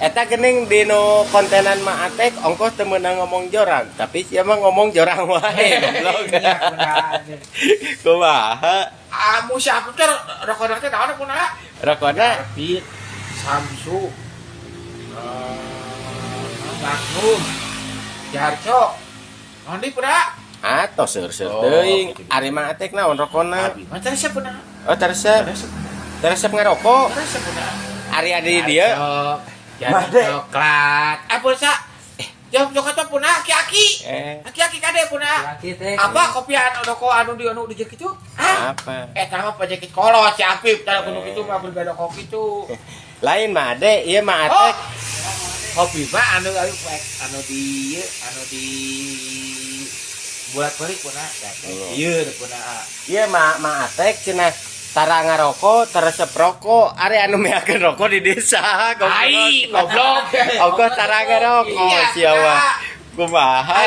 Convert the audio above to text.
Eta gening dino kontenan mah atek ongkos teu meunang ngomong jorang, tapi sia mah ngomong jorang wae goblok. Kumaha? Amu siapa teh rokok teh naon punah? Rokona Pit, Samsu, Magnum, Jarco, naon deui punah? ato seur-seur Oh, teuing. gitu. Ari mah atek naon rokona? Abi mah resep punah. Oh, teresep. Teresep ngarokok. Resep punah. Ari ada di dia. Jarco, coklat. Apa sa? Jawab coklat punah aki-aki. Aki-aki kade punah. Apa kopi anu rokok anu di jeung kitu? Hah? Apa? Mah pajekit kolot si Apip tara kudu kitu mah berbeda kopi tuh. Lain mah ade, ieu mah Oh, atek. kopi mah anu di bulat balik punah. Ieu punah. Ieu mah atek cenah tara ngarokok, teresep rokok. Ari anu meakeun rokok di desa. Ai, goblok. Ongkos tara ngarokok Iya, sia mah. Kak. Kumaha?